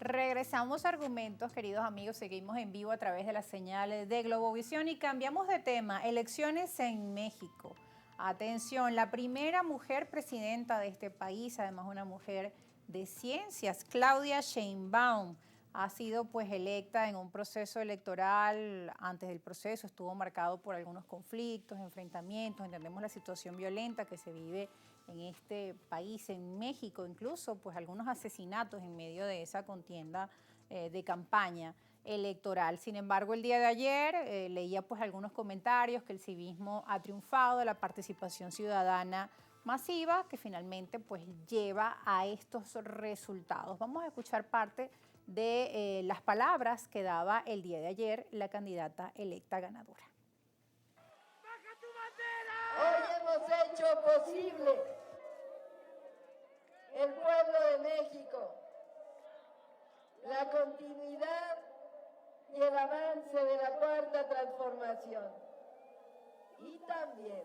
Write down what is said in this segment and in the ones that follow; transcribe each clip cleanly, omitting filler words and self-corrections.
Regresamos a Argumentos, queridos amigos, seguimos en vivo a través de las señales de Globovisión y cambiamos de tema, elecciones en México. Atención, la primera mujer presidenta de este país, además una mujer de ciencias, Claudia Sheinbaum, ha sido pues electa en un proceso electoral. Antes del proceso estuvo marcado por algunos conflictos, enfrentamientos, entendemos la situación violenta que se vive en este país, en México, incluso pues algunos asesinatos en medio de esa contienda de campaña electoral. Sin embargo, el día de ayer leía pues algunos comentarios que el civismo ha triunfado, la participación ciudadana masiva que finalmente pues lleva a estos resultados. Vamos a escuchar parte de las palabras que daba el día de ayer la candidata electa ganadora. Hoy hemos hecho posible el pueblo de México, la continuidad y el avance de la cuarta transformación. Y también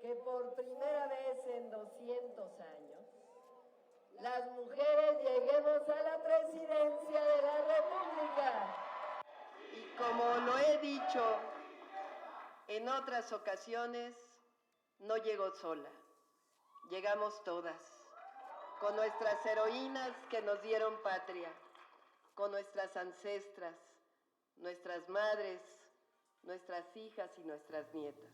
que por primera vez en 200 años, las mujeres lleguemos a la presidencia de la República. Y como lo he dicho en otras ocasiones, no llego sola, llegamos todas, con nuestras heroínas que nos dieron patria, con nuestras ancestras, nuestras madres, nuestras hijas y nuestras nietas.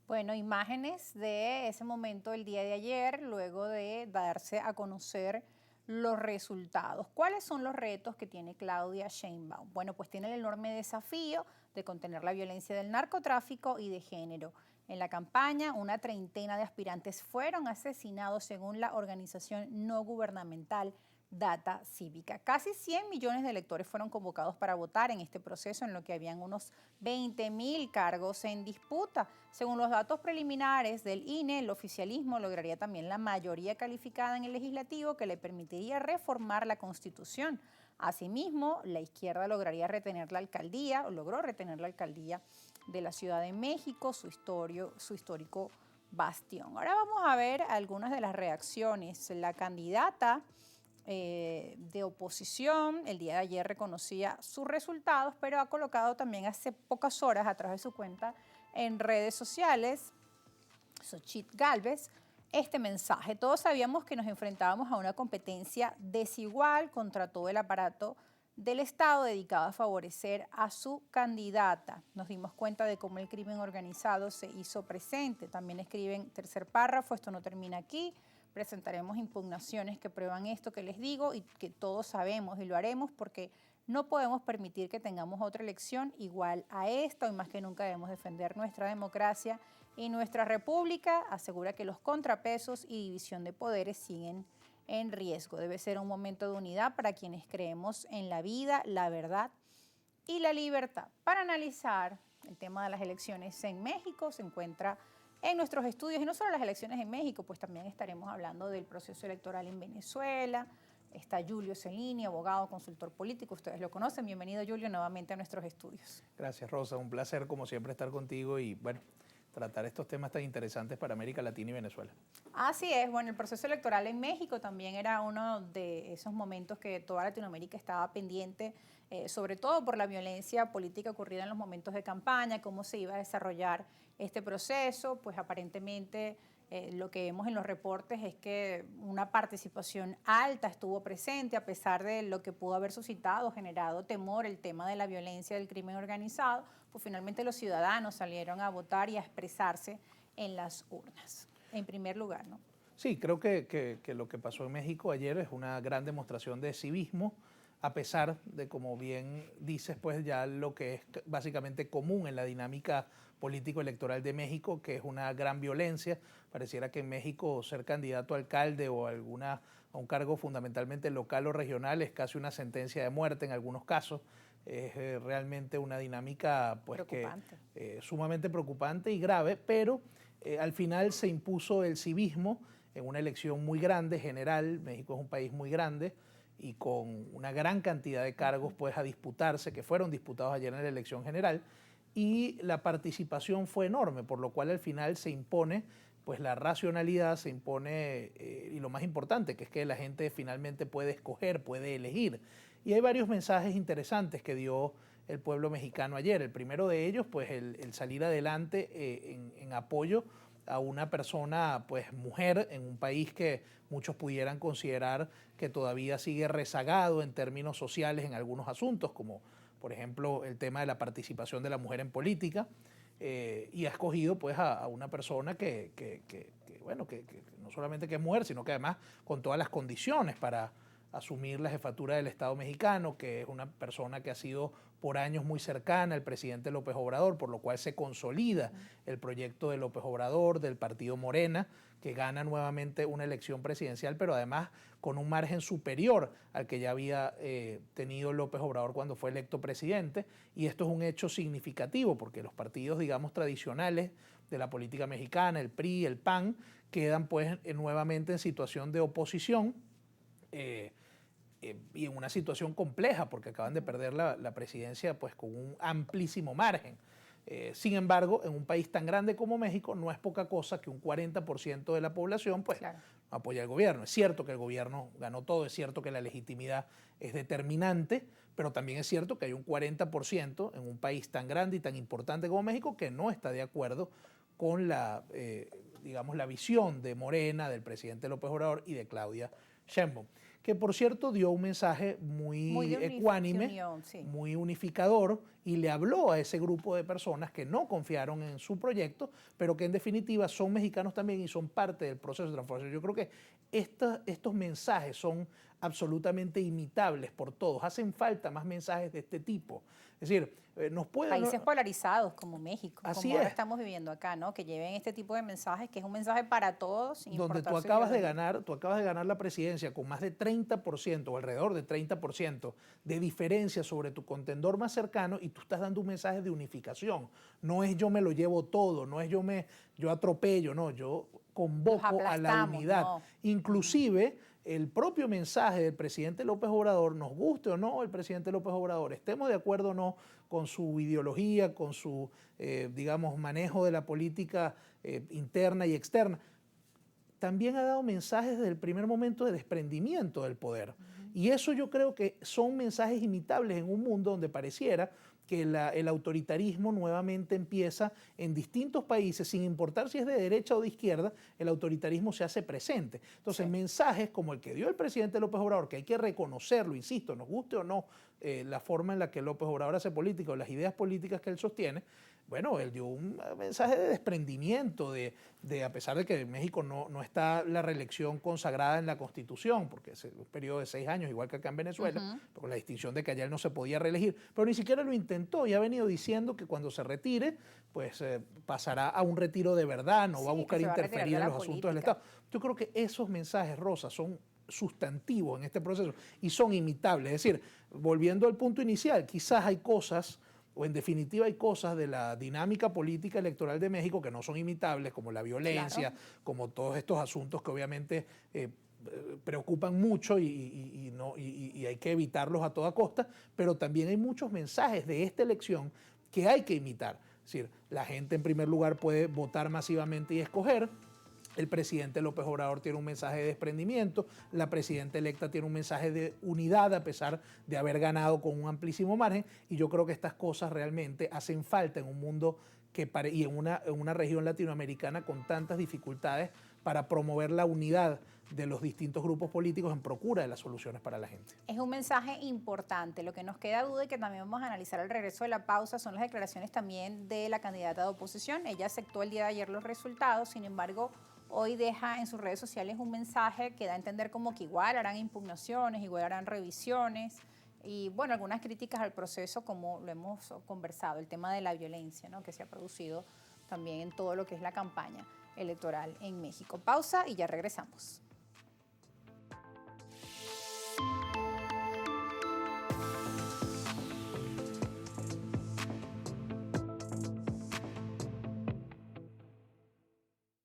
Bueno, imágenes de ese momento del día de ayer, luego de darse a conocer los resultados. ¿Cuáles son los retos que tiene Claudia Sheinbaum? Bueno, pues tiene el enorme desafío de contener la violencia del narcotráfico y de género. En la campaña, una treintena de aspirantes fueron asesinados según la organización no gubernamental Data Cívica. Casi 100 millones de electores fueron convocados para votar en este proceso, en lo que habían unos 20.000 cargos en disputa. Según los datos preliminares del INE, el oficialismo lograría también la mayoría calificada en el legislativo que le permitiría reformar la Constitución. Asimismo, la izquierda lograría retener la alcaldía, o logró retener la alcaldía de la Ciudad de México, su histórico bastión. Ahora vamos a ver algunas de las reacciones. La candidata de oposición el día de ayer reconocía sus resultados, pero ha colocado también hace pocas horas a través de su cuenta en redes sociales, Xochitl Gálvez, este mensaje. Todos sabíamos que nos enfrentábamos a una competencia desigual contra todo el aparato del Estado dedicado a favorecer a su candidata. Nos dimos cuenta de cómo el crimen organizado se hizo presente. También escriben tercer párrafo, esto no termina aquí. Presentaremos impugnaciones que prueban esto que les digo y que todos sabemos, y lo haremos porque no podemos permitir que tengamos otra elección igual a esta. Hoy más que nunca debemos defender nuestra democracia y nuestra república. Asegura que los contrapesos y división de poderes siguen en riesgo. Debe ser un momento de unidad para quienes creemos en la vida, la verdad y la libertad. Para analizar el tema de las elecciones en México se encuentra en nuestros estudios, y no solo las elecciones en México, pues también estaremos hablando del proceso electoral en Venezuela. Está Julio Cellini, abogado, consultor político, ustedes lo conocen. Bienvenido, Julio, nuevamente a nuestros estudios. Gracias, Rosa, un placer como siempre estar contigo y bueno, tratar estos temas tan interesantes para América Latina y Venezuela. Así es, bueno, el proceso electoral en México también era uno de esos momentos que toda Latinoamérica estaba pendiente, sobre todo por la violencia política ocurrida en los momentos de campaña, cómo se iba a desarrollar este proceso. Pues aparentemente lo que vemos en los reportes es que una participación alta estuvo presente, a pesar de lo que pudo haber suscitado, generado temor, el tema de la violencia del crimen organizado. Pues finalmente los ciudadanos salieron a votar y a expresarse en las urnas, en primer lugar, ¿no? Sí, creo que lo que pasó en México ayer es una gran demostración de civismo, a pesar de, como bien dices, pues ya lo que es básicamente común en la dinámica político-electoral de México, que es una gran violencia. Pareciera que en México ser candidato a alcalde o a un cargo fundamentalmente local o regional es casi una sentencia de muerte en algunos casos. Es realmente una dinámica pues, sumamente preocupante y grave, pero al final se impuso el civismo en una elección muy grande, general. México es un país muy grande y con una gran cantidad de cargos pues, a disputarse, que fueron disputados ayer en la elección general, y la participación fue enorme, por lo cual al final se impone pues la racionalidad se impone, y lo más importante, que es que la gente finalmente puede escoger, puede elegir. Y hay varios mensajes interesantes que dio el pueblo mexicano ayer. El primero de ellos, pues el salir adelante en apoyo a una persona, pues mujer, en un país que muchos pudieran considerar que todavía sigue rezagado en términos sociales en algunos asuntos, como por ejemplo el tema de la participación de la mujer en política, y ha escogido pues a una persona bueno, que no solamente que es mujer, sino que además con todas las condiciones para asumir la jefatura del Estado mexicano, que es una persona que ha sido por años muy cercana al presidente López Obrador, por lo cual se consolida el proyecto de López Obrador, del partido Morena, que gana nuevamente una elección presidencial, pero además con un margen superior al que ya había tenido López Obrador cuando fue electo presidente. Y esto es un hecho significativo, porque los partidos, digamos, tradicionales de la política mexicana, el PRI, el PAN, quedan pues nuevamente en situación de oposición, y en una situación compleja porque acaban de perder la presidencia pues con un amplísimo margen. Sin embargo, en un país tan grande como México no es poca cosa que un 40% de la población pues apoya al gobierno. Es cierto que el gobierno ganó todo, es cierto que la legitimidad es determinante, pero también es cierto que hay un 40% en un país tan grande y tan importante como México que no está de acuerdo con digamos, la visión de Morena, del presidente López Obrador y de Claudia Sheinbaum, que por cierto dio un mensaje muy ecuánime, muy unificador, y le habló a ese grupo de personas que no confiaron en su proyecto, pero que en definitiva son mexicanos también y son parte del proceso de transformación. Yo creo que estos mensajes son absolutamente imitables por todos. Hacen falta más mensajes de este tipo. Es decir, países polarizados como México, así como ahora es. estamos viviendo acá, ¿no? Que lleven este tipo de mensajes, que es un mensaje para todos. Sin donde tú acabas de ganar la presidencia con más de 30% o alrededor de 30% de diferencia sobre tu contendor más cercano, y tú estás dando un mensaje de unificación. No es yo me lo llevo todo, no es yo atropello, no, yo convoco a la unidad. No. Inclusive el propio mensaje del presidente López Obrador, nos guste o no el presidente López Obrador, estemos de acuerdo o no con su ideología, con su, digamos, manejo de la política interna y externa, también ha dado mensajes desde el primer momento de desprendimiento del poder. Y eso yo creo que son mensajes imitables en un mundo donde pareciera que el autoritarismo nuevamente empieza en distintos países, sin importar si es de derecha o de izquierda, el autoritarismo se hace presente. Entonces, mensajes como el que dio el presidente López Obrador, que hay que reconocerlo, insisto, nos guste o no la forma en la que López Obrador hace política o las ideas políticas que él sostiene, bueno, él dio un mensaje de desprendimiento, a pesar de que en México no está la reelección consagrada en la Constitución, porque es un periodo de 6 años, igual que acá en Venezuela, con la distinción de que allá él no se podía reelegir, pero ni siquiera lo intentó y ha venido diciendo que cuando se retire, pues pasará a un retiro de verdad, no va a buscar interferir en los asuntos del Estado. Yo creo que esos mensajes, Rosa, son sustantivos en este proceso y son imitables. Es decir, volviendo al punto inicial, quizás hay cosas, o en definitiva hay cosas de la dinámica política electoral de México que no son imitables, como la violencia, como todos estos asuntos que obviamente preocupan mucho y hay que evitarlos a toda costa, pero también hay muchos mensajes de esta elección que hay que imitar. Es decir, la gente en primer lugar puede votar masivamente y escoger. El presidente López Obrador tiene un mensaje de desprendimiento, la presidenta electa tiene un mensaje de unidad a pesar de haber ganado con un amplísimo margen, y yo creo que estas cosas realmente hacen falta en un mundo y en una región latinoamericana con tantas dificultades para promover la unidad de los distintos grupos políticos en procura de las soluciones para la gente. Es un mensaje importante. Lo que nos queda duda y que también vamos a analizar al regreso de la pausa son las declaraciones también de la candidata de oposición. Ella aceptó el día de ayer los resultados, sin embargo, hoy deja en sus redes sociales un mensaje que da a entender como que igual harán impugnaciones, igual harán revisiones y, bueno, algunas críticas al proceso, como lo hemos conversado, el tema de la violencia, ¿no?, que se ha producido también en todo lo que es la campaña electoral en México. Pausa y ya regresamos.